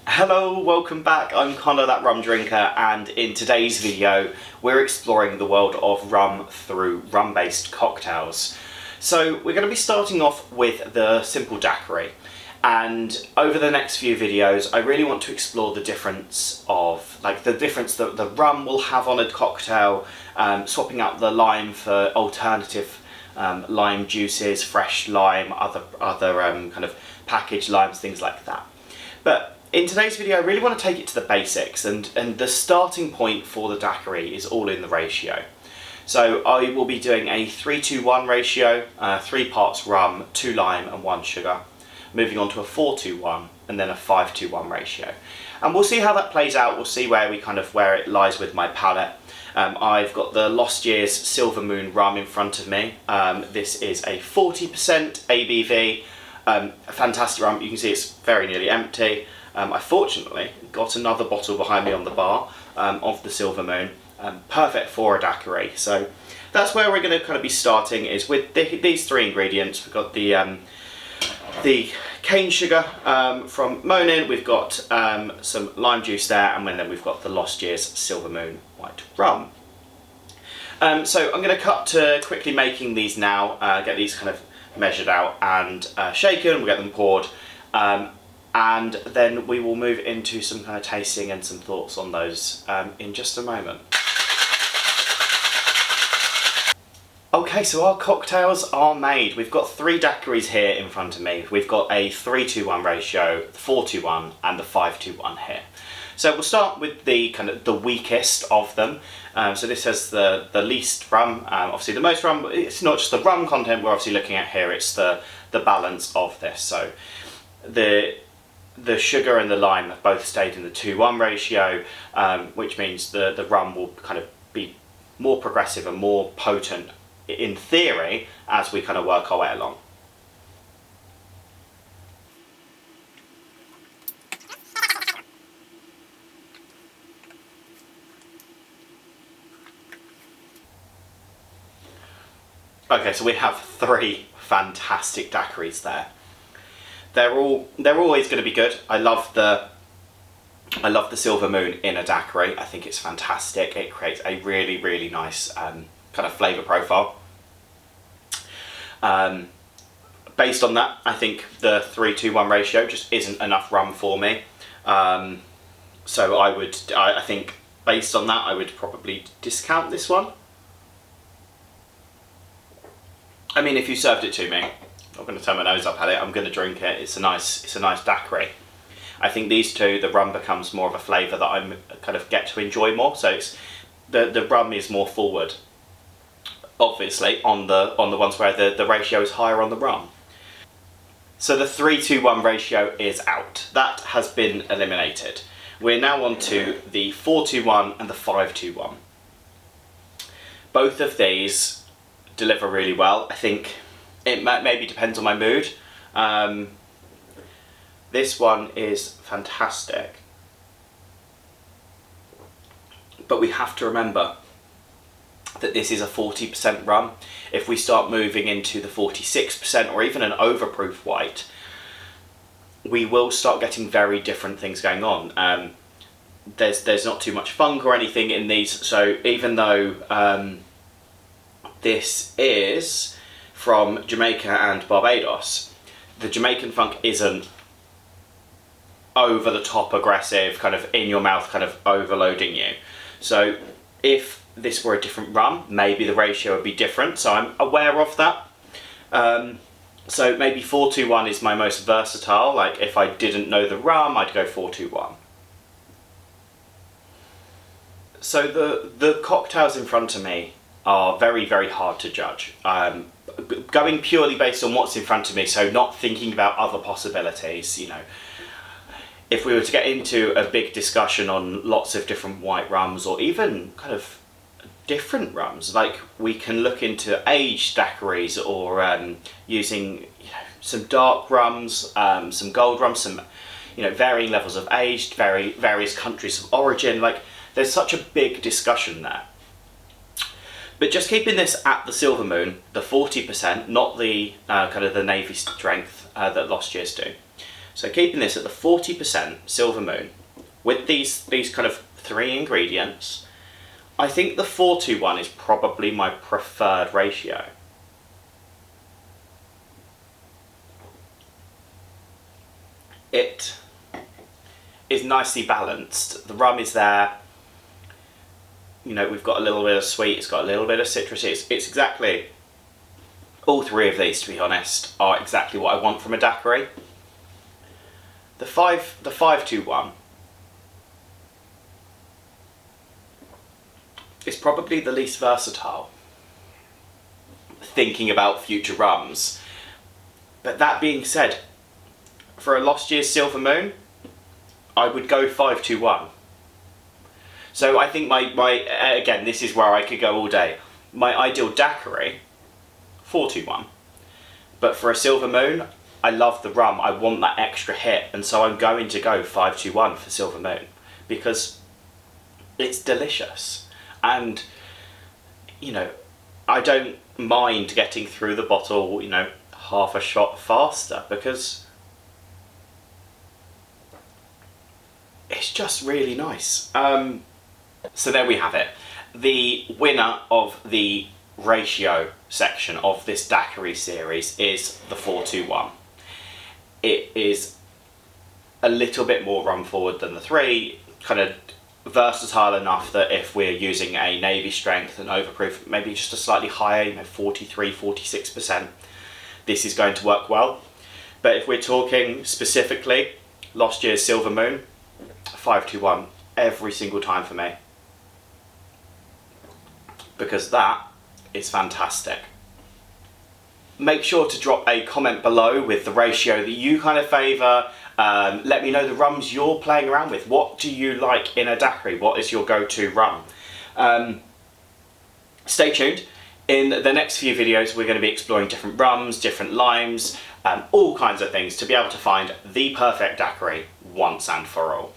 Hello, welcome back. I'm Conor, that rum drinker, and in today's video we're exploring the world of rum through rum-based cocktails. So we're going to be starting off with the simple daiquiri, and over the next few videos I really want to explore the difference of, the difference that the rum will have on a cocktail, swapping out the lime for alternative lime juices, fresh lime, other kind of packaged limes, things like that. But in today's video I really want to take it to the basics, and the starting point for the daiquiri is all in the ratio. So I will be doing a 3-2-1 ratio, 3 parts rum, 2 lime and 1 sugar, moving on to a 4-2-1 and then a 5-2-1 ratio. And we'll see how that plays out, we'll see where it lies with my palate. I've got the Lost Year's Silver Moon rum in front of me. This is a 40% ABV, a fantastic rum. You can see it's very nearly empty. I fortunately got another bottle behind me on the bar of the Silver Moon, perfect for a daiquiri. So that's where we're going to kind of be starting, is with these 3 ingredients. We've got the cane sugar from Monin, we've got some lime juice there, and then we've got the Lost Year's Silver Moon white rum. So I'm going to cut to quickly making these now, get these kind of measured out and shaken, we'll get them poured. And then we will move into some kind of tasting and some thoughts on those in just a moment. Okay, so our cocktails are made. We've got 3 daiquiris here in front of me. We've got a 3-2-1 ratio, the 4-2-1 and the 5-2-1 here. So we'll start with the kind of the weakest of them. So this has the least rum, obviously the most rum. It's not just the rum content we're obviously looking at here, it's the balance of this. So the sugar and the lime have both stayed in the 2-1 ratio, which means the rum will kind of be more progressive and more potent in theory as we kind of work our way along. Okay, so we have 3 fantastic daiquiris there. They're always going to be good. I love the Silver Moon in a daiquiri. I think it's fantastic. It creates a really, really nice kind of flavour profile. Based on that, I think the 3-2-1 ratio just isn't enough rum for me. So I think based on that, I would probably discount this one. I mean, if you served it to me, I'm not going to turn my nose up at it, I'm going to drink it. It's a nice daiquiri. I think these 2, the rum becomes more of a flavour that I kind of get to enjoy more. So it's the rum is more forward, obviously, on the ones where the ratio is higher on the rum. So the 3-2-1 ratio is out. That has been eliminated. We're now on to the 4-2-1 and the 5-2-1. Both of these deliver really well. I think it maybe depends on my mood. This one is fantastic, but we have to remember that this is a 40% rum. If we start moving into the 46% or even an overproof white, we will start getting very different things going on. There's not too much funk or anything in these, so even though this is from Jamaica and Barbados, the Jamaican funk isn't over the top aggressive, kind of in your mouth, kind of overloading you. So if this were a different rum, maybe the ratio would be different, so I'm aware of that. So maybe 4-2-1 is my most versatile. Like if I didn't know the rum, I'd go 4-2-1. So the cocktails in front of me are very, very hard to judge. Going purely based on what's in front of me, so not thinking about other possibilities, you know. If we were to get into a big discussion on lots of different white rums, or even kind of different rums, like we can look into aged daiquiris, or using some dark rums, some gold rums, some varying levels of aged, various countries of origin. Like there's such a big discussion there. But just keeping this at the Silver Moon, the 40%, not the kind of the navy strength that Lost Years do. So keeping this at the 40% Silver Moon, with these kind of 3 ingredients, I think the 4-2-1 is probably my preferred ratio. It is nicely balanced. The rum is there. You know, we've got a little bit of sweet, it's got a little bit of citrus. It's exactly, all 3 of these, to be honest, are exactly what I want from a daiquiri. The 5-2-1 is probably the least versatile, thinking about future rums. But that being said, for a Lost Year's Silver Moon, I would go 5-2-1. So I think my again, this is where I could go all day. My ideal daiquiri, 4-2-1. But for a Silver Moon, I love the rum, I want that extra hit, and so I'm going to go 5-2-1 for Silver Moon, because it's delicious. And, you know, I don't mind getting through the bottle, you know, half a shot faster, because it's just really nice. So there we have it. The winner of the ratio section of this daiquiri series is the 4-2-1. It is a little bit more rum forward than the 3, kind of versatile enough that if we're using a navy strength and overproof, maybe just a slightly higher, you know, 43-46%, this is going to work well. But if we're talking specifically Lost Year's Silver Moon, 5-2-1 every single time for me, because that is fantastic. Make sure to drop a comment below with the ratio that you kind of favour. Let me know the rums you're playing around with. What do you like in a daiquiri? What is your go-to rum? Stay tuned. In the next few videos, we're going to be exploring different rums, different limes, all kinds of things to be able to find the perfect daiquiri once and for all.